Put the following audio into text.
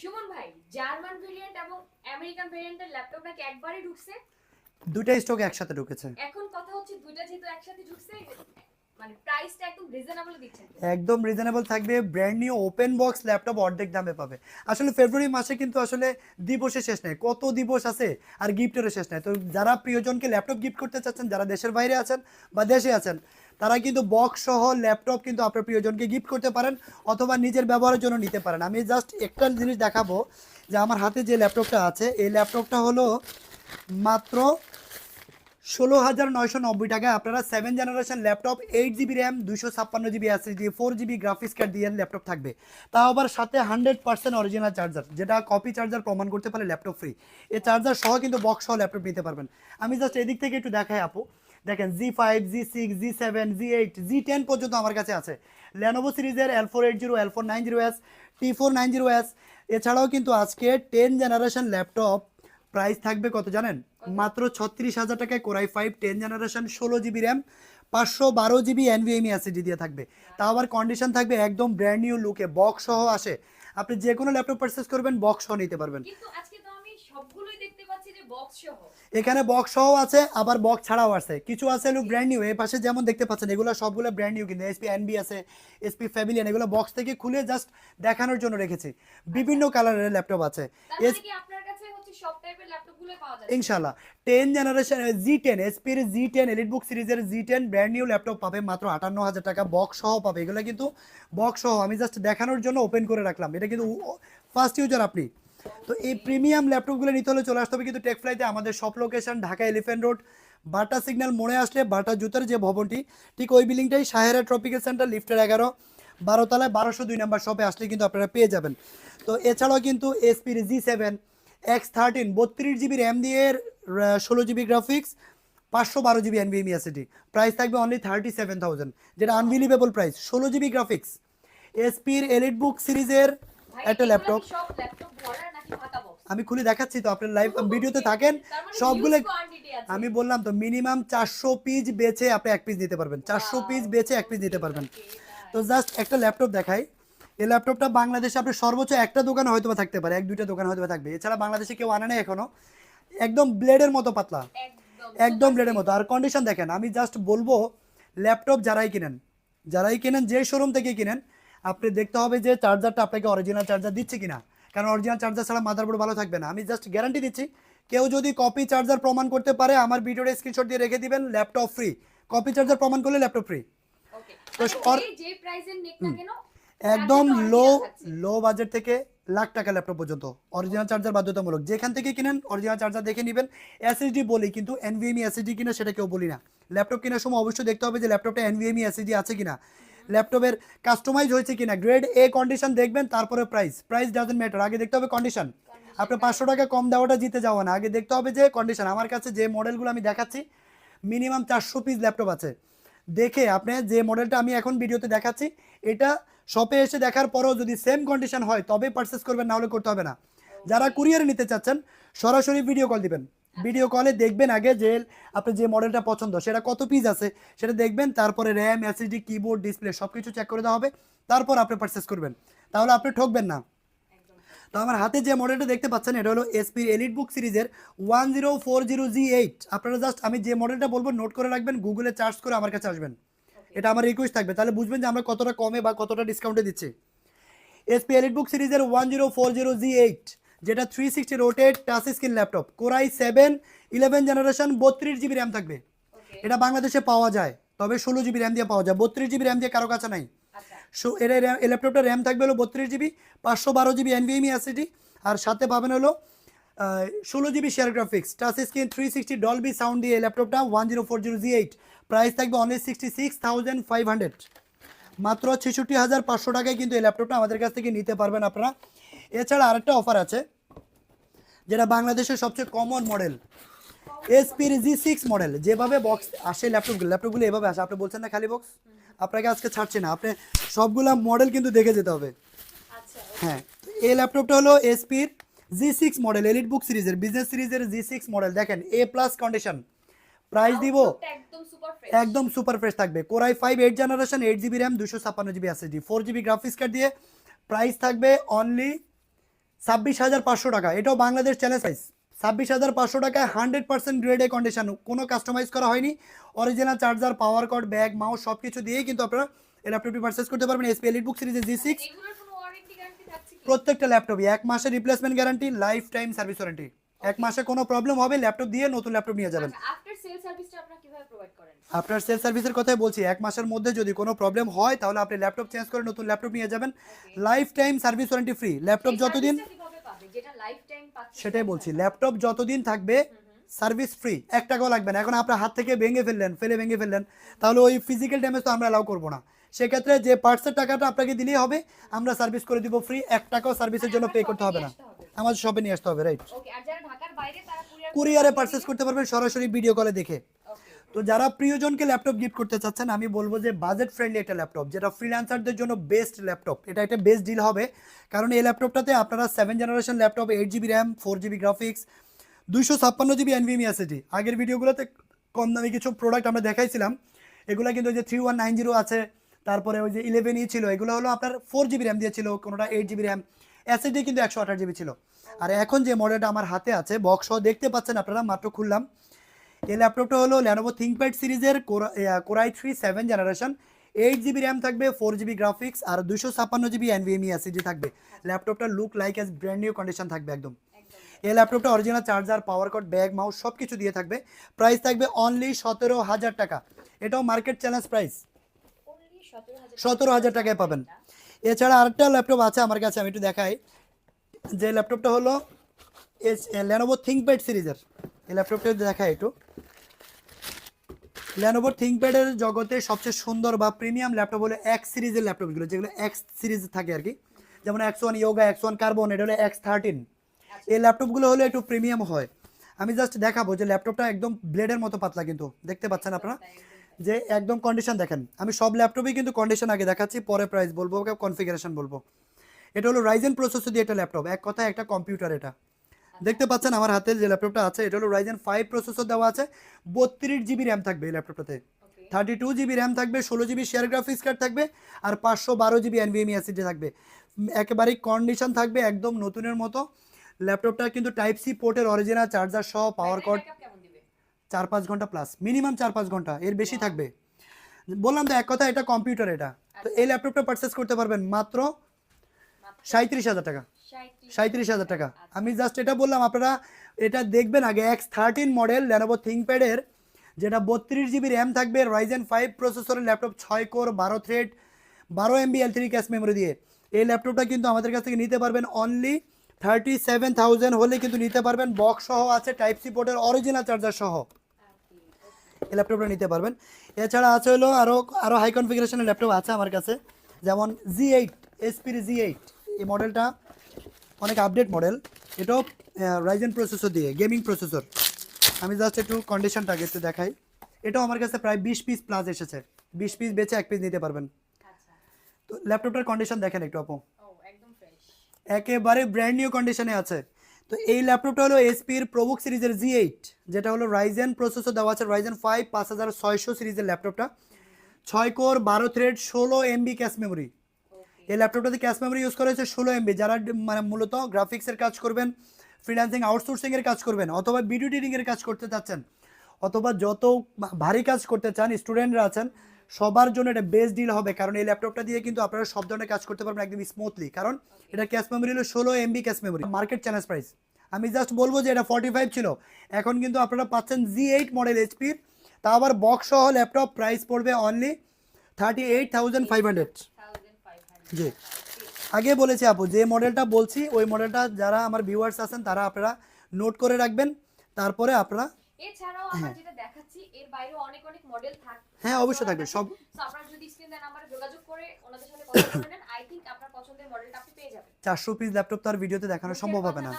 সুমন ভাই, German variant এবং American ভেরিয়েন্টের ল্যাপটপ নাকি একবারই ঢুকছে। দুইটা স্টক একসাথে ঢুকেছে। এখন কথা হচ্ছে দুইটা যেহেতু একসাথে ঢুকছে, মানে প্রাইসটা একদম রিজনেবল দিচ্ছেন তো? একদম রিজনেবল থাকবে, brand new open box laptop অর্ধেক দামে পাবে। আসলে ফেব্রুয়ারি মাসে কিন্তু আসলে দিবসে শেষ নেই, কত দিবস আছে আর গিফটেরও শেষ নেই। তো যারা প্রিয়জনকে ল্যাপটপ গিফট করতে চাচ্ছেন, যারা দেশের বাইরে আছেন বা দেশে আছেন, তারা কিন্তু বক্স সহ ল্যাপটপ কিন্তু আপনার প্রিয়জনকে গিফট করতে পারেন অথবা নিজের ব্যবহারের জন্য নিতে পারেন। আমি জাস্ট একটা জিনিস দেখাবো যে আমার হাতে যে ল্যাপটপটা আছে, এই ল্যাপটপটা হলো মাত্র 16,990 টাকায় আপনারা 7 generation laptop, 8 GB RAM, 256 GB SSD, 4 GB graphics card দিয়ে ল্যাপটপ থাকবে। তাও আবার সাথে 100% অরিজিনাল চার্জার, যেটা কপি চার্জার প্রমাণ করতে পারলে ল্যাপটপ ফ্রি। এই চার্জার সহ কিন্তু বক্স সহ ল্যাপটপ নিতে পারবেন। আমি জাস্ট এদিক থেকে একটু দেখাই আপু, দেখেন Z5, Z6, Z7, Z8, Z10 পর্যন্ত আমার কাছে আছে। লেনোভো সিরিজের L480, L490S, T490S। এছাড়াও কিন্তু আজকে 10 জেনারেশন ল্যাপটপ প্রাইস থাকবে কত জানেন? মাত্র 36,000 টাকায় core i 5 10 generation, 16 GB RAM, 512 GB NVMe SSD দিয়ে থাকবে। তাও আবার কন্ডিশন থাকবে একদম ব্র্যান্ড নিউ লুকে, বক্স সহ আসে। আপনি যে কোনো ল্যাপটপ পারচেস করবেন বক্স সহ নিতে পারবেন। কিন্তু আজকে তো আমি সবগুলোই দেখতে পাচ্ছি যে বক্স সহ। এখানে বক্স সহ আছে, আবার বক্স ছাড়াও আছে, কিছু আছে হলো ব্র্যান্ড নিউ। এই পাশে যেমন দেখতে পাচ্ছেন এগুলো সবগুলো ব্র্যান্ড নিউ, কিন্তু এসপি এনবি আছে, এসপি ফ্যামিলিয়ান, এগুলো বক্স থেকে খুলে জাস্ট দেখানোর জন্য রেখেছি। বিভিন্ন কালারের ল্যাপটপ আছে। তার এস মানে কি আপনার কাছে হচ্ছে সব টাইপের ল্যাপটপগুলো পাওয়া যাচ্ছে? ইনশাল্লাহ 10 জেনারেশন Z10, এসপির Z10 এলিটবুক সিরিজের Z10 ব্র্যান্ড নিউ ল্যাপটপ পাবে মাত্র 58,000 টাকা, বক্স সহ পাবে। এগুলো কিন্তু বক্স সহ, আমি জাস্ট দেখানোর জন্য ওপেন করে রাখলাম, এটা কিন্তু ফার্স্ট ইউজার আপনি। তো এই প্রিমিয়াম ল্যাপটপগুলো নিতে হলে চলে আসতে হবে কিন্তু টেকফ্লাইতে। আমাদের সব লোকেশন ঢাকা এলিফ্যান্ট রোড, বাটা সিগন্যাল মোড়ে আসলে বাটা জুতার যে ভবনটি, ঠিক ওই বিল্ডিংটাই সাহেরা ট্রপিক্যাল সেন্টার, লিফটের 11, 12 তলায় 1202 নাম্বার শপে আসলে কিন্তু আপনারা পেয়ে যাবেন। তো এছাড়াও কিন্তু এসপির Z7 X13 32 জিবি র্যাম দিয়ে 16 GB graphics, 512 GB NVMe SSD, price থাকবে অনলি 37,000, যেটা আনবিলিভেবল প্রাইস। 16 জিবি গ্রাফিক্স, এসপির এলিট বুক সিরিজের ভাই একটা এগুলা ল্যাপটপ। কি সব ল্যাপটপ ভরা নাকি ফাঁকা বক্স? আমি খুলে দেখাচ্ছি তো, আপনার লাইভ ভিডিওতে থাকেন তার মানে সবগুলো। হিউজ কোয়ান্টিটি আছে। আমি বললাম তো মিনিমাম 400 পিস বেচে আপনি এক পিস নিতে পারবেন, 400 পিস বেচে এক পিস নিতে পারবেন। তো জাস্ট একটা ল্যাপটপ দেখাই। এই ল্যাপটপটা বাংলাদেশে আপনি সর্বোচ্চ একটা দোকানে হয়তো বা থাকতে পারে, এক দুইটা দোকানে হয়তো বা থাকবে, এছাড়া বাংলাদেশে কেউ আনে না এখনো। একদম ব্লেডের মতো পাতলা, একদম একদম সুপার ব্লেডের মতো। আর কন্ডিশন দেখেন, আমি জাস্ট বলবো ল্যাপটপ যারাই কেনেন যে শোরুম থেকে কিনেন, আপনি দেখতে হবে যে চার্জারটা আপনাকে অরিজিনাল চার্জার দিচ্ছে কিনা, কারণ অরিজিনাল চার্জার ছাড়া মাদারবোর্ড ভালো থাকবে না। আমি জাস্ট গ্যারান্টি দিচ্ছি, কেউ যদি কপি চার্জার প্রমাণ করতে পারে আমার ভিডিওর স্ক্রিনশট দিয়ে রেখে দিবেন, ল্যাপটপ ফ্রি। কপি চার্জার প্রমাণ করলে ল্যাপটপ ফ্রি। ওকে। তো মানে যে প্রাইসের নেক না কেন, একদম চার্জার তো লো অরিজিনাল থাকছে। লো বাজেট থেকে লাখ টাকা ল্যাপটপ পর্যন্ত অরিজিনাল চার্জার বাধ্যতামূলক। যেখান থেকে কিনেন অরিজিনাল চার্জার দেখে নেবেন। এসএসডি বলি কিন্তু এনভিএমই এসএসডি কিনা সেটা কেউ বলি না। ল্যাপটপ কেনার সময় অবশ্যই দেখতে হবে যে ল্যাপটপটা এনভিএমই এসএসডি আছে কিনা, ল্যাপটপের কাস্টমাইজ হয়েছে কিনা, গ্রেড এ কন্ডিশন দেখবেন, তারপরে প্রাইস ডাজন্ট ম্যাটার, আগে দেখতে হবে কন্ডিশন। আপনি 500 টাকা কম দেওয়াটা জিতে যাওয়া না, আগে দেখতে হবে যে কন্ডিশন। আমার কাছে যে মডেলগুলো আমি দেখাচ্ছি মিনিমাম 400 পিস ল্যাপটপ আছে। দেখে আপনি যে মডেলটা আমি এখন ভিডিওতে দেখাচ্ছি, এটা শপে এসে দেখার পরেও যদি সেম কন্ডিশন হয় তবে পারচেস করবেন, না হলে করতে হবে না। যারা কুরিয়ারে নিতে চাচ্ছেন সরাসরি ভিডিও কল দিবেন, ভিডিও কলে দেখবেন আগে যে আপনি যে মডেলটা পছন্দ সেটা কত পিস আছে সেটা দেখবেন, তারপরে র্যাম, এসএসডি, কিবোর্ড, ডিসপ্লে সব কিছু চেক করে দেওয়া হবে, তারপর আপনি পারচেস করবেন, তাহলে আপনি ঠকবেন না। তো আমার হাতে যে মডেলটা দেখতে পাচ্ছেন এটা হলো এসপি এলিট বুক সিরিজের 1040Z8। আপনারা জাস্ট আমি যে মডেলটা বলবো নোট করে রাখবেন, গুগলে সার্চ করে আমার কাছে আসবেন, এটা আমার রিকোয়েস্ট থাকবে, তাহলে বুঝবেন যে আমরা কতটা কমে বা কতটা ডিসকাউন্টে দিচ্ছি। এসপি এলিট বুক সিরিজের 1040Z8, যেটা 360 rotate touch screen laptop, core i 7 11 generation, 32 GB RAM থাকবে। এটা বাংলাদেশে পাওয়া যায়, তবে 16 জিবি র্যাম দিয়ে পাওয়া যায়, 32 জিবি র্যাম দিয়ে কারো কাছে নাই। এটা এই ল্যাপটপটা র্যাম থাকবে হলো 32 জিবি, 512 জিবি এনভিএমই এসএসডি, আর সাথে পাবেন হলো 16 GB share graphics, touch screen, 360 Dolby sound দিয়ে এই ল্যাপটপটা 1040Z8। প্রাইস থাকবে অনলি 66,500, মাত্র 66,500 টাকায় কিন্তু এই ল্যাপটপটা আমাদের কাছ থেকে নিতে পারবেন আপনারা। এছাড়া আরেকটা অফার আছে, যেটা বাংলাদেশের সবচেয়ে কমন মডেল, এসপির Z6 মডেল। যেভাবে বক্স আসে ল্যাপটপগুলো এভাবে আসে, আপনি বলছেন না খালি বক্স, আপনাকে আজকে ছাড়ছে না, আপনি সবগুলা মডেল কিন্তু দেখে যেতে হবে। আচ্ছা, হ্যাঁ, এই ল্যাপটপটা হলো এসপির Z6 মডেল, এলিট বুক সিরিজের, বিজনেস সিরিজের Z6 মডেল। দেখেন A+ কন্ডিশন, প্রাইস দিব একদম সুপার ফ্রেশ। একদম সুপার ফ্রেশ থাকবে। Core i 5 8 generation, 8 GB RAM, 256 GB SSD, 4 GB graphics card দিয়ে প্রাইস থাকবে অনলি 26,500 টাকা, এটাও বাংলাদেশ চ্যালেঞ্জ প্রাইস। 26,500 টাকায় 100% গ্রেড এ কন্ডিশন, কোনো কাস্টমাইজ করা হয়নি। Original charger, power cord, bag, mouse সব কিছু দিয়েই কিন্তু আপনারা এই ল্যাপটপটি পারচেস করতে পারবেন। এসপি এলিটবুক সিরিজের G6 এগুলোর কোনো ওয়ারেন্টি গ্যারান্টি থাকছে কি? প্রত্যেকটা ল্যাপটপই 1 মাসের replacement guarantee, life time service warranty. 1 মাসে কোনো প্রবলেম হবে ল্যাপটপ দিয়ে নতুন ল্যাপটপ নিয়ে যাবেন। আচ্ছা, আফটার সেল সার্ভিসটা আপনারা কিভাবে প্রোভাইড করেন? আপনার সেল সার্ভিসের কথাই বলছি, 1 মাসের মধ্যে যদি কোনো প্রবলেম হয় তাহলে আপনি ল্যাপটপ চেঞ্জ করে নতুন ল্যাপটপ নিয়ে যাবেন। Life time service warranty free. Laptop এই যতদিন, সার্ভিসটা কিভাবে পাবে যেটা লাইফ টাইম পাচ্ছে? সেটাই বলছি, ল্যাপটপ যতদিন থাকবে সার্ভিস ফ্রি, 1 টাকাও লাগবে না। এখন আপনার হাত থেকে ভেঙে ফেললেন তাহলে ওই ফিজিক্যাল ড্যামেজ তো আমরা অ্যালাউ করবো না। সেক্ষেত্রে যে পার্টসের টাকাটা আপনাকে দিলেই হবে, আমরা সার্ভিস করে দিব ফ্রি। 1 টাকাও সার্ভিসের জন্য পে করতে হবে না, আমাদের শপে নিয়ে আসতে হবে। রাইট, ওকে। আর যারা ঢাকার বাইরে তারা কুরিয়ারে পারচেস করতে পারবেন সরাসরি ভিডিও কলে দেখে। ওকে। তো যারা প্রিয়জনকে ল্যাপটপ গিফট করতে চাচ্ছেন, আমি বলবো যে বাজেট ফ্রেন্ডলি একটা ল্যাপটপ, যেটা ফ্রিল্যান্সারদের জন্য বেস্ট ল্যাপটপ, এটা একটা বেস্ট ডিল হবে। কারণ এই ল্যাপটপটাতে আপনারা 7 generation laptop, 8GB RAM, 4GB graphics, 256GB NVMe SSD। আগের ভিডিওগুলোতে কম দামি কিছু প্রোডাক্ট আমরা দেখাইছিলাম, এগুলো কিন্তু ওই যে 3190 আছে, তারপরে ওই যে 11E ছিল, এগুলো হলো আপনার 4GB র্যাম দিয়েছিল, কোনোটা 8GB র্যাম, SSD কিন্তু 128GB ছিল। আর এখন যে মডেলটা আমার হাতে আছে বক্স সহ দেখতে পাচ্ছেন আপনারা, মাত্র খুললাম। এই ল্যাপটপটা হলো Lenovo ThinkPad সিরিজের Core i3 7 generation, 8GB RAM থাকবে, 4GB গ্রাফিক্স আর 256GB NVMe SSD থাকবে। ল্যাপটপটা look like as brand new condition থাকবে একদম। এই ল্যাপটপটা original charger, power cord, bag, mouse সব কিছু দিয়ে থাকবে। প্রাইস থাকবে অনলি 17,000 টাকা, এটাও মার্কেট চ্যালেঞ্জ প্রাইস। 17,000 টাকায় পাবেন। এছাড়া আরেকটা ল্যাপটপ আছে আমার কাছে, আমি একটু দেখাই। যে ল্যাপটপটা হলো Lenovo ThinkPad সিরিজের, এই ল্যাপটপটা দেখাই একটু। Lenovo ThinkPad এর জগতে সবচেয়ে সুন্দর বা প্রিমিয়াম ল্যাপটপ হলো X সিরিজের ল্যাপটপগুলো, যেগুলো X সিরিজ থাকে আর কি, যেমন X1 Yoga, X1 Carbon, এটা হলো X13। এই ল্যাপটপগুলো হলো একটু প্রিমিয়াম হয়। আমি জাস্ট দেখাবো যে ল্যাপটপটা একদম ব্লেডের মতো পাতলা, কিন্তু দেখতে পাচ্ছেন আপনারা যে একদম কন্ডিশন দেখেন। আমি সব ল্যাপটপেই কিন্তু কন্ডিশন আগে দেখাচ্ছি, পরে প্রাইস বলবো, কনফিগারেশন বলবো। এটা হলো Ryzen প্রসেসর দিয়ে একটা ল্যাপটপ, এক কথায় একটা কম্পিউটার। এটা দেখতে পাচ্ছেন আমার হাতে যে ল্যাপটপটা আছে, এটা হলো Ryzen 5 প্রসেসর দেওয়া আছে, 32GB র্যাম থাকবে এই ল্যাপটপটাতে, 32GB র্যাম থাকবে, 16GB শেয়ার গ্রাফিক্স কার্ড থাকবে, আর 512GB NVMe SSD থাকবে। একেবারেই কন্ডিশন থাকবে একদম নতুনের মতো। ল্যাপটপটা কিন্তু টাইপ সি পোর্টের অরিজিনাল চার্জার সহ, পাওয়ার কর্ড, 4-5 ঘন্টা প্লাস, মিনিমাম 4-5 ঘন্টা, এর বেশি থাকবে। বললাম তো এক কথা, এটা কম্পিউটার এটা। তো এই ল্যাপটপটা পারচেস করতে পারবেন মাত্র 37,000 টাকা, 37,000 টাকা। আমি জাস্ট এটা বললাম, আপনারা এটা দেখবেন আগে। X13 মডেল Lenovo ThinkPad এর, যেটা 32GB র্যাম থাকবে, Ryzen 5 প্রসেসরের laptop, 6 core, 12 thread, 12MB L3 cache memory দিয়ে। এই ল্যাপটপটা কিন্তু আমাদের কাছ থেকে নিতে পারবেন অনলি 37,000 হলে কিন্তু নিতে পারবেন, বক্স সহ আছে, টাইপ সি পোর্টের অরিজিনাল চার্জার সহ এই ল্যাপটপটা নিতে পারবেন। এছাড়া আছে হলো আরও হাই কনফিগারেশনের ল্যাপটপ আছে আমার কাছে, যেমন G8, এসপির G8, এই মডেলটা অনেক আপডেট মডেল, এটাও Ryzen প্রসেসর দিয়ে, গেমিং প্রসেসর। আমি জাস্ট একটু কন্ডিশনটাকে একটু দেখাই। এটাও আমার কাছে প্রায় 20 পিস প্লাস এসেছে, 20 পিস বেচে 1 পিস নিতে পারবেন। তো ল্যাপটপটার কন্ডিশন দেখেন একটু আপু, একেবারে ব্র্যান্ড নিউ কন্ডিশনে আছে। তো এই ল্যাপটপটা হলো এসপির প্রবুক সিরিজের G8, যেটা হলো Ryzen প্রসেসর দেওয়া আছে, Ryzen 5 5600 সিরিজের ল্যাপটপটা, 6 core, 12 thread, 16MB cache memory. এই ল্যাপটপটাতে ক্যাশ মেমোরি ইউজ করা হয়েছে 16MB। যারা মানে মূলত গ্রাফিক্সের কাজ করবেন, ফ্রিল্যান্সিং আউটসোর্সিংয়ের কাজ করবেন, অথবা ভিডিও এডিটিংয়ের কাজ করতে চাচ্ছেন, অথবা যত ভারী কাজ করতে চান, স্টুডেন্টরা আছেন, সবার জন্য এটা বেস্ট ডিল হবে। কারণ এই ল্যাপটপটা দিয়ে কিন্তু আপনারা সব ধরনের কাজ করতে পারবেন একদম স্মুথলি। কারণ এটা ক্যাশ মেমোরি হলো 16MB cache memory, market challenge price. আমি জাস্ট বলবো যে এটা 45 ছিল, এখন কিন্তু আপনারা পাচ্ছেন G8 মডেল এইচপির, তা আবার বক্স সহ ল্যাপটপ, প্রাইস পড়বে অনলি 38,500। জি, আগে বলেছি আপু, যে মডেলটা বলছি ওই মডেলটা যারা আমার ভিউয়ার্স আছেন তারা আপনারা নোট করে রাখবেন, তারপরে আপনারা। এছাড়াও আমরা যেটা দেখাচ্ছি এর বাইরে অনেক অনেক মডেল থাকে। হ্যাঁ, অবশ্যই থাকবে সব। সো আপনারা যদি স্ক্রিন দেন নাম্বারে যোগাযোগ করে ওনাদের সাথে কথা বলে নেন, আই থিংক আপনার পছন্দের মডেলটা আপনি পেয়ে যাবেন। 400 পিস ল্যাপটপ তো আর ভিডিওতে দেখানো সম্ভব হবে না।